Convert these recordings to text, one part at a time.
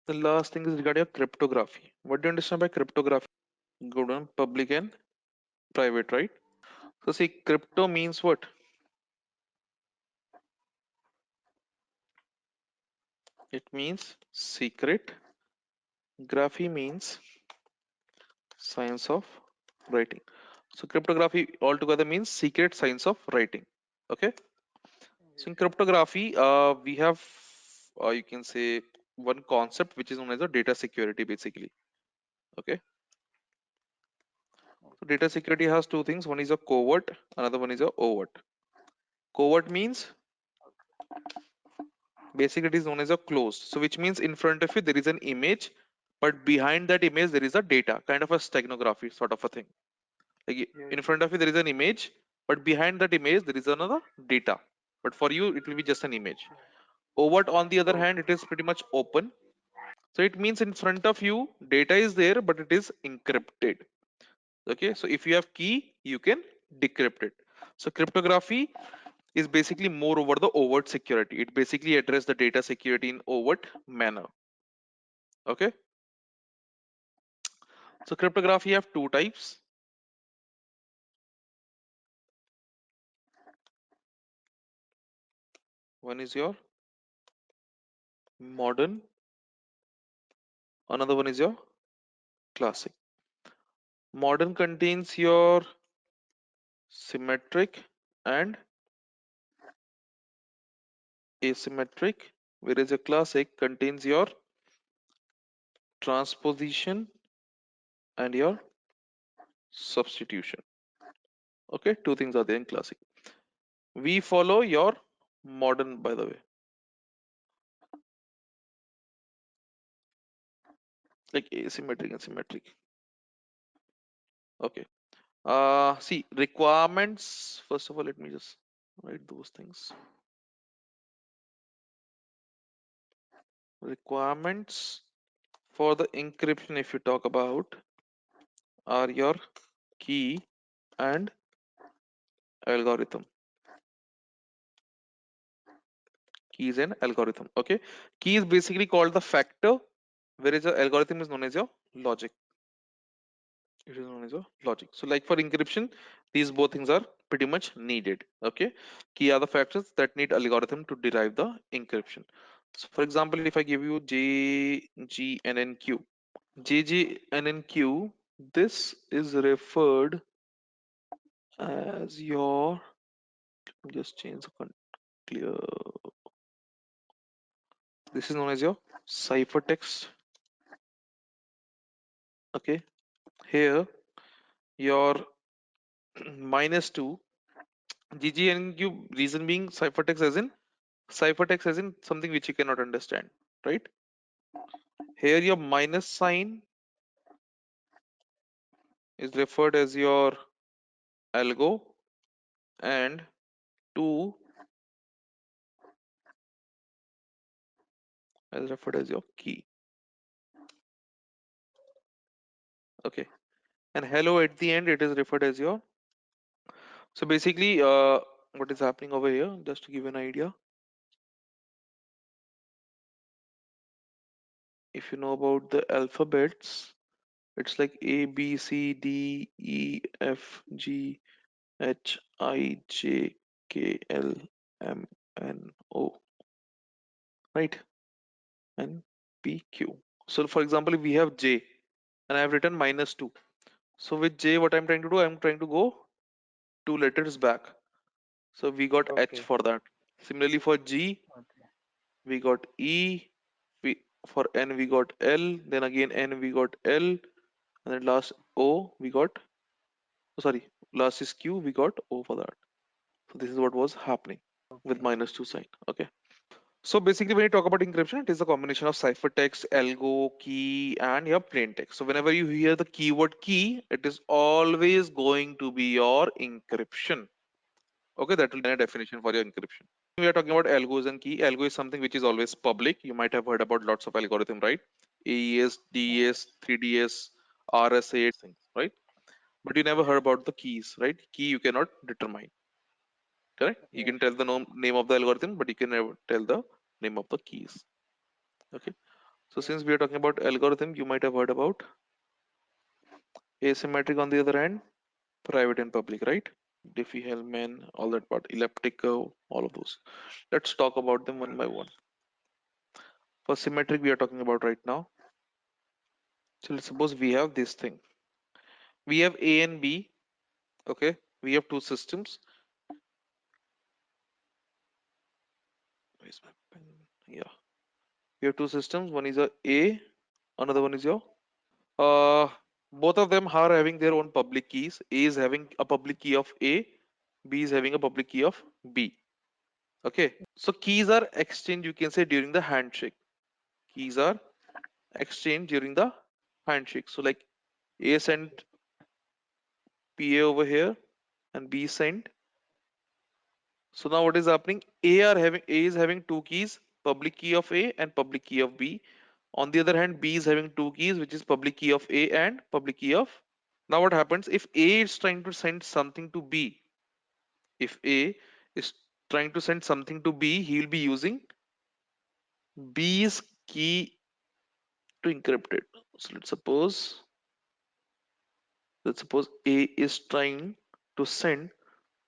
The last thing is regarding cryptography. What do you understand by cryptography? Good on public and private, right? So see, crypto means what? It means secret. Graphy means science of writing. So cryptography altogether means secret science of writing. Okay. So in cryptography, we have you can say one concept which is known as a data security, basically. Okay. So data security has two things. One is a covert, another one is a overt. Covert means basically it is known as a closed. So which means in front of you there is an image, but behind that image there is a data, kind of a steganography sort of a thing. Like Yes, in front of you there is an image, but behind that image there is another data. But for you it will be just an image. Overt on the other hand, okay, it is pretty much open. So it means in front of you data is there, but it is encrypted. Okay, so if you have key, you can decrypt it. So cryptography is basically more over the overt security. It basically address the data security in overt manner. Okay, so cryptography have two types. One is your modern, another one is your classic. Modern contains your symmetric and asymmetric, whereas your classic contains your transposition and your substitution. Okay, two things are there in classic. We follow your modern, by the way, like asymmetric and symmetric. Okay. See, requirements. First of all, let me just write those things. Requirements for the encryption, if you talk about, are your key and algorithm. Keys and algorithm. Okay. Key is basically called the factor, whereas the algorithm is known as your logic. It is known as a logic. So like for encryption, these both things are pretty much needed. Okay. Key are the factors that need algorithm to derive the encryption. So for example, if I give you J, G, and N, Q, J, G, N, N, Q, this is referred as your, just change the clear. This is known as your ciphertext. Okay. Here, your -2, G, G, N, N, Q, reason being ciphertext as in ciphertext as in something which you cannot understand, right? Here your minus sign is referred as your algo, and 2 is referred as your key. Okay, and hello at the end, it is referred as your. So basically, what is happening over here, just to give an idea, if you know about the alphabets, it's like A, B, C, D, E, F, G, H, I, J, K, L, M, N, O, right? And P, Q. So for example, if we have J and I have written -2. So with J, what I'm trying to do, I'm trying to go 2 letters back. So we got H okay, for that. Similarly for G, okay, we got E. We, for N, we got L. Then again N, we got L. And then last O, we got, oh, sorry, last is Q, we got O for that. So this is what was happening with okay, -2 sign. Okay. So basically, when you talk about encryption, it is a combination of ciphertext, algo, key, and your plain text. So whenever you hear the keyword key, it is always going to be your encryption. Okay, that will be a definition for your encryption. We are talking about algos and key. Algo is something which is always public. You might have heard about lots of algorithm, right? AES, DES, 3DS, RSA, things, right? But you never heard about the keys, right? Key you cannot determine, correct? You yes, can tell the name of the algorithm, but you can never tell the name of the keys. Okay. So since we are talking about algorithm, you might have heard about asymmetric on the other hand, private and public, right? Diffie-Hellman, all that part, elliptic curve, all of those. Let's talk about them one by one. For symmetric, we are talking about right now. So let's suppose we have this thing. We have A and B. Okay, we have two systems. Where's my pen? Yeah, we have two systems. One is a, another one is your. Uh, Both of them are having their own public keys. A is having a public key of A. B is having a public key of B. Okay, so keys are exchanged. You can say during the handshake. Keys are exchanged during the handshake. So like A sent PA over here and B sent. So now what is happening? A is having two keys, public key of A and public key of B. On the other hand, B is having two keys, which is public key of A and public key of. Now what happens if A is trying to send something to B? If A is trying to send something to B, he will be using B's key to encrypt it. So let's suppose A is trying to send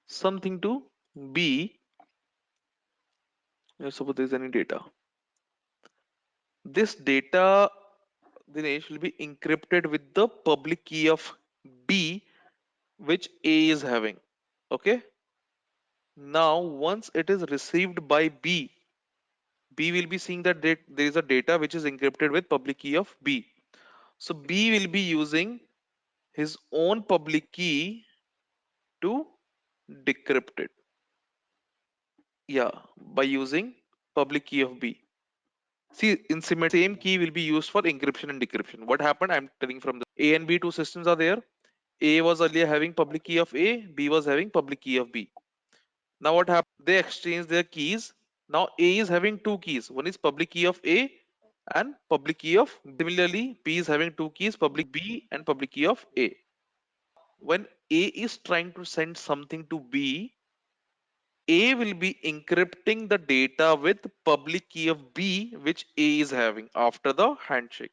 something to B. Let's suppose there is any data. This data, Dinesh, will be encrypted with the public key of B, which A is having. Okay. Now, once it is received by B, B will be seeing that there is a data which is encrypted with public key of B. So B will be using his own public key to decrypt it. Yeah, by using public key of B. See, in Symmetric, same key will be used for encryption and decryption. What happened? I'm telling from the A and B two systems are there. A was earlier having public key of A, B was having public key of B. Now what happened? They exchanged their keys. Now A is having two keys. One is public key of A and public key of B. Similarly, B is having two keys, public B and public key of A. When A is trying to send something to B, A will be encrypting the data with public key of B, which A is having after the handshake.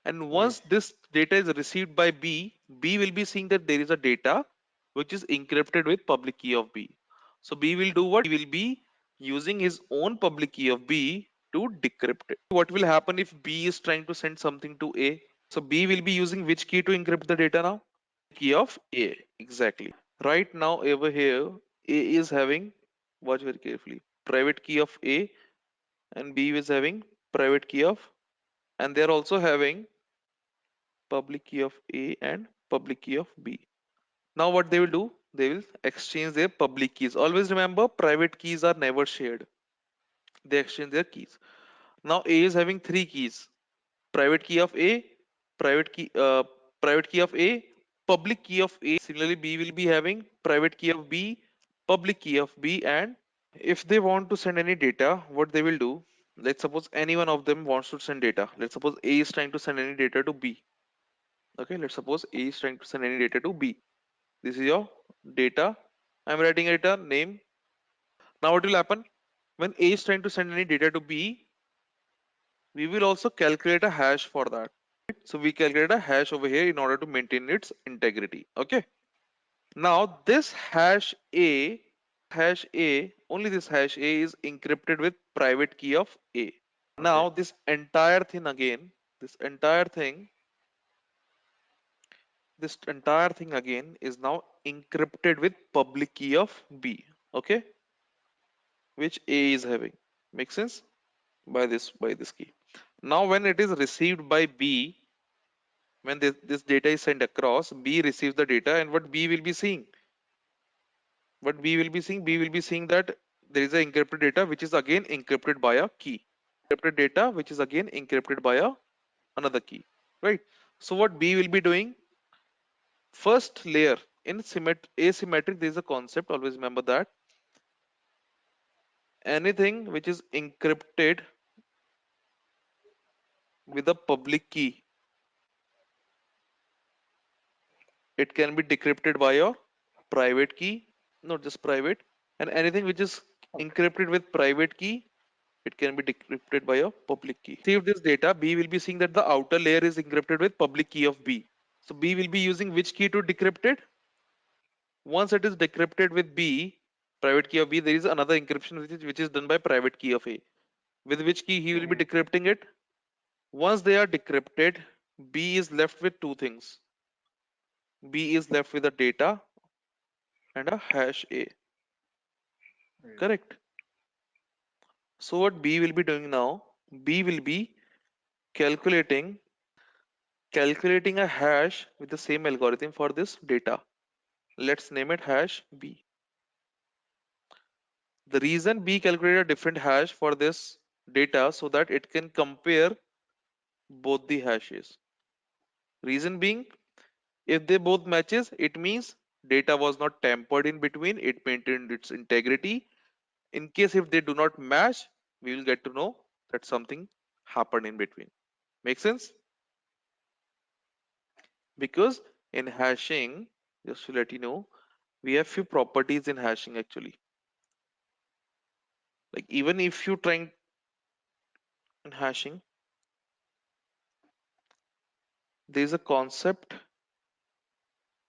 And once Yes. this data is received by B, B will be seeing that there is a data which is encrypted with public key of B. So B will do what? He will be using his own public key of B to decrypt it. What will happen if B is trying to send something to A? So B will be using which key to encrypt the data now? Key of A. Exactly. Right now over here, A is having, watch very carefully, private key of A and B is having private key of, and they are also having public key of A and public key of B. Now what they will do? They will exchange their public keys. Always remember, private keys are never shared. They exchange their keys. Now A is having three keys. Private key of A, private key, uh, private key of A, public key of A. Similarly, B will be having private key of B, public key of B, and if they want to send any data, what they will do? Let's suppose any one of them wants to send data. Let's suppose A is trying to send any data to B. Okay, let's suppose A is trying to send any data to B. This is your data. I'm writing data name. Now what will happen? When A is trying to send any data to B, we will also calculate a hash for that. So we calculate a hash over here in order to maintain its integrity. Okay. Now this only this hash A is encrypted with private key of A. Okay. Now this entire thing again is now encrypted with public key of B. Okay, which A is having. Make sense? By this key. Now when it is received by B, when this data is sent across, B receives the data, and what B will be seeing? What B will be seeing? B will be seeing that there is a encrypted data which is again encrypted by a key. Encrypted data which is again encrypted by another key. Right? So what B will be doing? First layer in asymmetric, there is a concept. Always remember that anything which is encrypted with a public key, it can be decrypted by your private key, not just private, and anything which is encrypted with private key, It can be decrypted by a public key. Save this data, B will be seeing that the outer layer is encrypted with public key of B. So B will be using which key to decrypt it? Once it is decrypted with B, private key of B, there is another encryption which is done by private key of A. With which key he will be decrypting it? Once they are decrypted, B is left with two things. B is left with a data and a hash A. Correct. So what B will be doing now? B will be calculating calculating a hash with the same algorithm for this data. Let's name it hash B. The reason B calculated a different hash for this data so that it can compare both the hashes. Reason being, if they both matches, it means data was not tampered in between, it maintained its integrity. In case if they do not match, we will get to know that something happened in between. Make sense? Because in hashing, just to let you know, we have few properties in hashing actually. Like even if you trying in hashing, there is a concept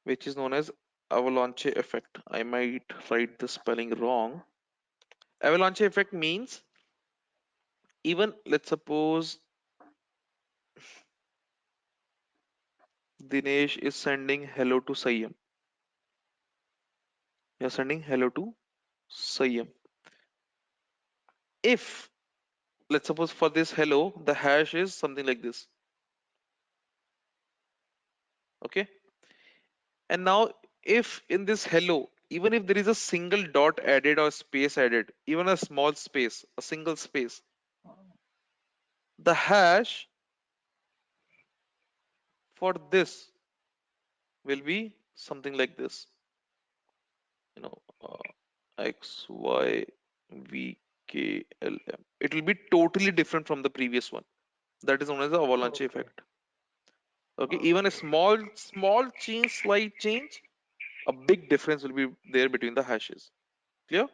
which is known as avalanche effect. I might write the spelling wrong. Avalanche effect means, even let's suppose Dinesh is sending hello to Sayam. You're sending hello to Sayam. If let's suppose for this hello, the hash is something like this. Okay. And now if in this hello, even if there is a single dot added or space added, even a small space, a single space, the hash for this will be something like this. You know, X, Y, V, K, L, M. It will be totally different from the previous one. That is known as the avalanche effect. Okay, even a small change, slight change, a big difference will be there between the hashes. Clear?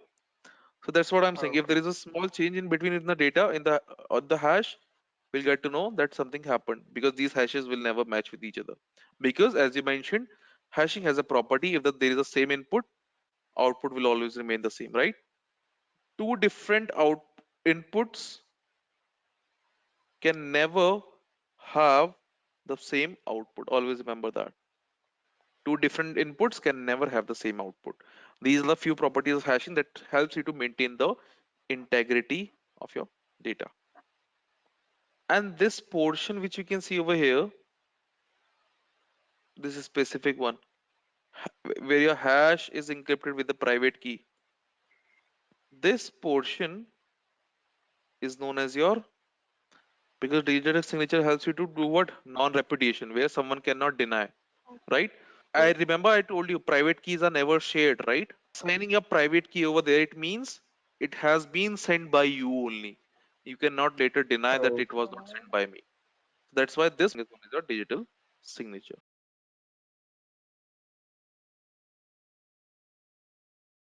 So that's what I'm saying. If there is a small change in between in the data in the hash, we'll get to know that something happened because these hashes will never match with each other. Because as you mentioned, hashing has a property if there is the same input, output will always remain the same, right? Two different out inputs can never have the same output. Always remember that. Two different inputs can never have the same output. These are the few properties of hashing that helps you to maintain the integrity of your data. And this portion which you can see over here, this is specific one where your hash is encrypted with the private key. This portion is known as your, because digital signature helps you to do what? Non-repudiation, where someone cannot deny, right? I remember I told you private keys are never shared, right? Signing a private key over there, it means it has been sent by you only. You cannot later deny that it was not sent by me. That's why this is known as your digital signature.